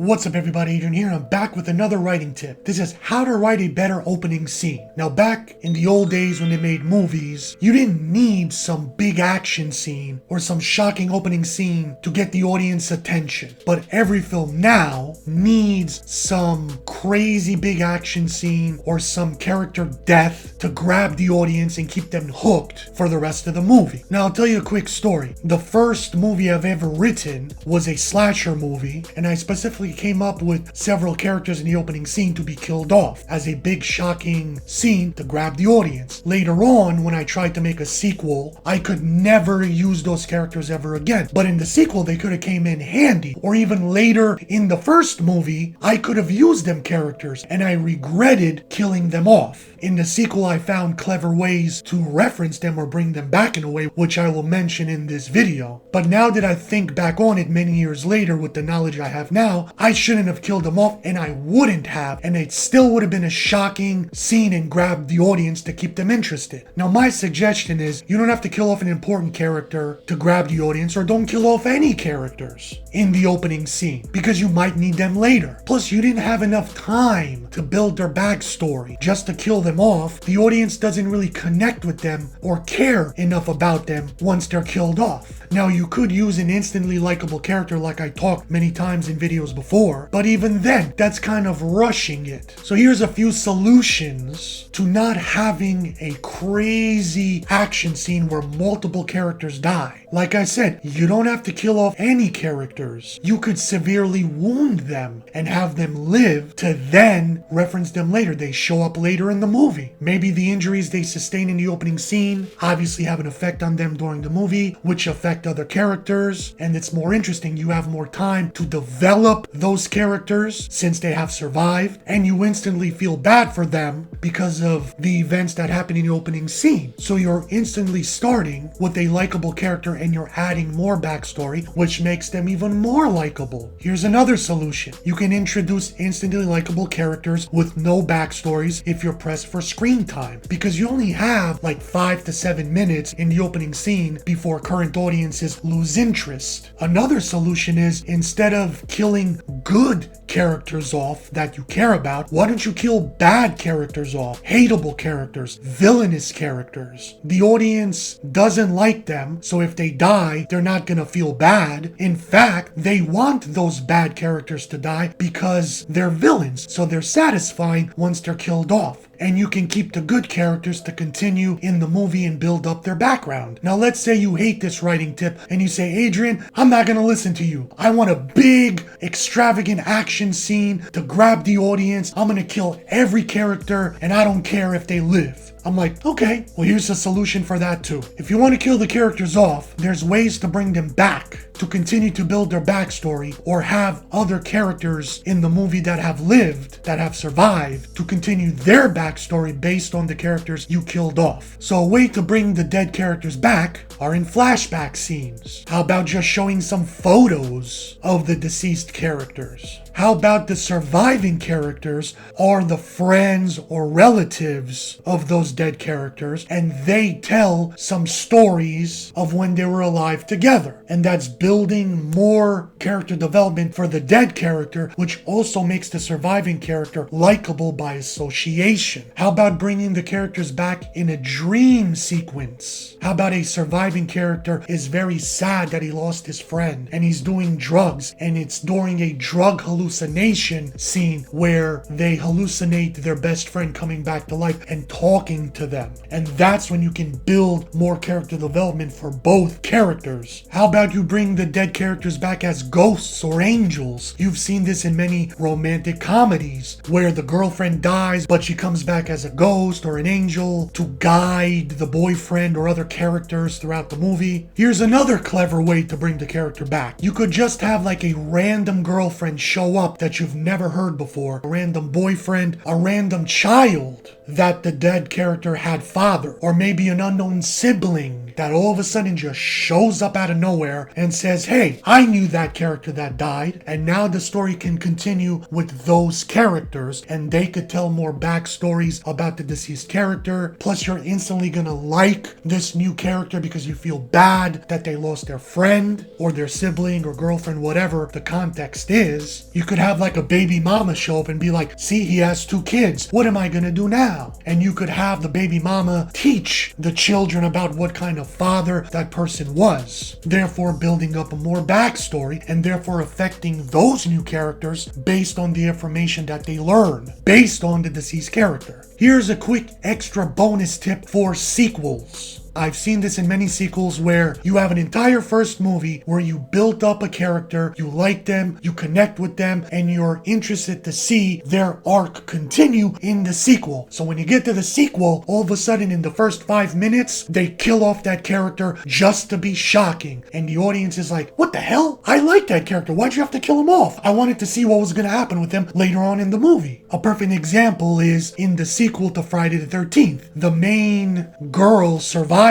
What's up everybody, Adrian here, and I'm back with another writing tip. This is how to write a better opening scene. Now back in the old days when they made movies, you didn't need some big action scene or some shocking opening scene to get the audience attention. But every film now needs some crazy big action scene or some character death to grab the audience and keep them hooked for the rest of the movie. Now I'll tell you a quick story. The first movie I've ever written was a slasher movie, and I specifically came up with several characters in the opening scene to be killed off as a big shocking scene to grab the audience. Later on, when I tried to make a sequel, I could never use those characters ever again. But in the sequel, they could have came in handy. Or even later in the first movie, I could have used them characters and I regretted killing them off. In the sequel, I found clever ways to reference them or bring them back in a way, which I will mention in this video. But now that I think back on it many years later with the knowledge I have now, I shouldn't have killed them off, and I wouldn't have, and it still would have been a shocking scene and grabbed the audience to keep them interested. Now my suggestion is, you don't have to kill off an important character to grab the audience, or don't kill off any characters in the opening scene, because you might need them later. Plus, you didn't have enough time to build their backstory. Just to kill them off, the audience doesn't really connect with them or care enough about them once they're killed off. Now you could use an instantly likable character like I talked many times in videos before, but even then, that's kind of rushing it. So here's a few solutions to not having a crazy action scene where multiple characters die. Like I said, you don't have to kill off any characters. You could severely wound them and have them live to then reference them later. They show up later in the movie. Maybe the injuries they sustain in the opening scene obviously have an effect on them during the movie, which affect other characters, and it's more interesting. You have more time to develop those characters since they have survived, and you instantly feel bad for them because of the events that happen in the opening scene. So you're instantly starting with a likable character and you're adding more backstory, which makes them even more likable. Here's another solution. You can introduce instantly likable characters with no backstories if you're pressed for screen time, because you only have like 5 to 7 minutes in the opening scene before current audiences lose interest. Another solution is, instead of killing good characters off that you care about, why don't you kill bad characters off? Hateable characters, villainous characters. The audience doesn't like them, so if they die, they're not gonna feel bad. In fact, they want those bad characters to die because they're villains, so they're satisfying once they're killed off. And you can keep the good characters to continue in the movie and build up their background. Now let's say you hate this writing tip and you say, Adrian, I'm not gonna listen to you. I want a big, extravagant action scene to grab the audience. I'm gonna kill every character and I don't care if they live. I'm like, okay, well here's a solution for that too. If you want to kill the characters off, there's ways to bring them back to continue to build their backstory, or have other characters in the movie that have lived, that have survived, to continue their backstory based on the characters you killed off. So a way to bring the dead characters back are in flashback scenes. How about just showing some photos of the deceased characters? How about the surviving characters are the friends or relatives of those dead characters, and they tell some stories of when they were alive together. And that's building more character development for the dead character, which also makes the surviving character likable by association. How about bringing the characters back in a dream sequence? How about a surviving character is very sad that he lost his friend and he's doing drugs, and it's during a drug hallucination scene where they hallucinate their best friend coming back to life and talking to them. And that's when you can build more character development for both characters. How about you bring the dead characters back as ghosts or angels? You've seen this in many romantic comedies where the girlfriend dies but she comes back as a ghost or an angel to guide the boyfriend or other characters throughout the movie. Here's another clever way to bring the character back. You could just have like a random girlfriend show up that you've never heard before, a random boyfriend, a random child that the dead character character had father, or maybe an unknown sibling that all of a sudden just shows up out of nowhere and says, hey, I knew that character that died, and now the story can continue with those characters, and they could tell more backstories about the deceased character. Plus, you're instantly gonna like this new character because you feel bad that they lost their friend or their sibling or girlfriend, whatever the context is. You could have like a baby mama show up and be like, see, he has 2 kids. What am I gonna do now? And you could have the baby mama teach the children about what kind of father that person was, therefore building up a more backstory and therefore affecting those new characters based on the information that they learn based on the deceased character. Here's a quick extra bonus tip for sequels. I've seen this in many sequels where you have an entire first movie where you built up a character, you like them, you connect with them, and you're interested to see their arc continue in the sequel. So when you get to the sequel, all of a sudden in the first 5 minutes, they kill off that character just to be shocking. And the audience is like, what the hell? I like that character. Why'd you have to kill him off? I wanted to see what was going to happen with him later on in the movie. A perfect example is in the sequel to Friday the 13th. The main girl survivor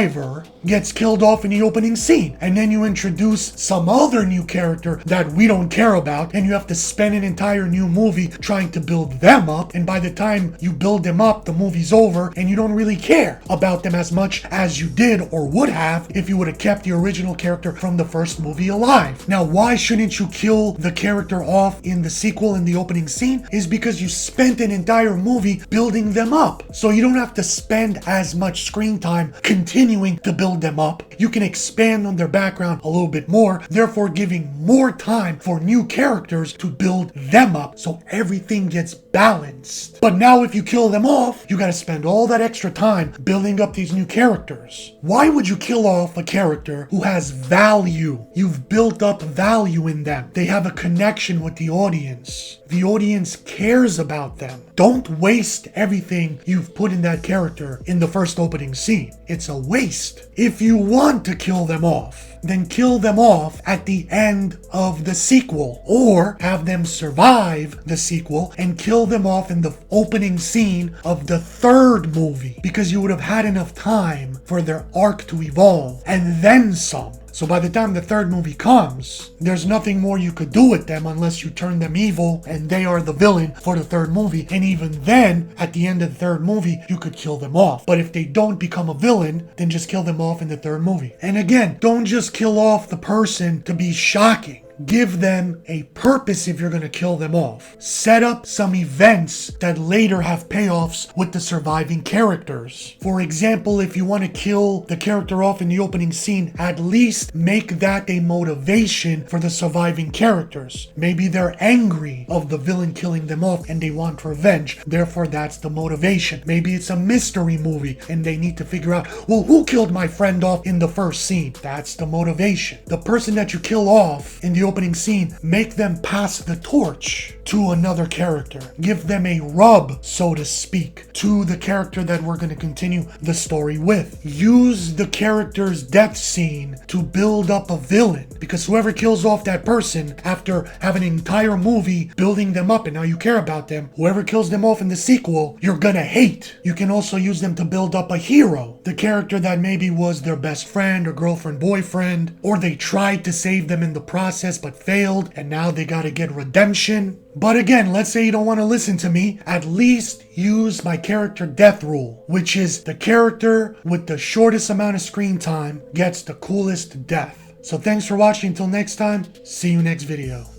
gets killed off in the opening scene, and then you introduce some other new character that we don't care about, and you have to spend an entire new movie trying to build them up, and by the time you build them up, the movie's over and you don't really care about them as much as you did or would have if you would have kept the original character from the first movie alive. Now, why shouldn't you kill the character off in the sequel in the opening scene? Is because you spent an entire movie building them up, so you don't have to spend as much screen time continuing to build them up. You can expand on their background a little bit more, therefore giving more time for new characters to build them up so everything gets balanced. But now if you kill them off, you gotta spend all that extra time building up these new characters. Why would you kill off a character who has value? You've built up value in them. They have a connection with the audience. The audience cares about them. Don't waste everything you've put in that character in the first opening scene. It's a waste. If you want to kill them off, then kill them off at the end of the sequel, or have them survive the sequel and kill them off in the opening scene of the third movie, because you would have had enough time for their arc to evolve and then some. So by the time the third movie comes, there's nothing more you could do with them unless you turn them evil and they are the villain for the third movie. And even then, at the end of the third movie, you could kill them off. But if they don't become a villain, then just kill them off in the third movie. And again, don't just kill off the person to be shocking. Give them a purpose if you're going to kill them off. Set up some events that later have payoffs with the surviving characters. For example, if you want to kill the character off in the opening scene, at least make that a motivation for the surviving characters. Maybe they're angry of the villain killing them off and they want revenge. Therefore, that's the motivation. Maybe it's a mystery movie and they need to figure out, well, who killed my friend off in the first scene? That's the motivation. The person that you kill off in the opening scene, make them pass the torch to another character. Give them a rub, so to speak, to the character that we're going to continue the story with. Use the character's death scene to build up a villain, because whoever kills off that person after having an entire movie building them up and now you care about them, whoever kills them off in the sequel, you're gonna hate. You can also use them to build up a hero, the character that maybe was their best friend or girlfriend, boyfriend, or they tried to save them in the process but failed and now they gotta get redemption. But again, let's say you don't want to listen to me, at least use my character death rule, which is the character with the shortest amount of screen time gets the coolest death. So thanks for watching. Until next time, see you next video.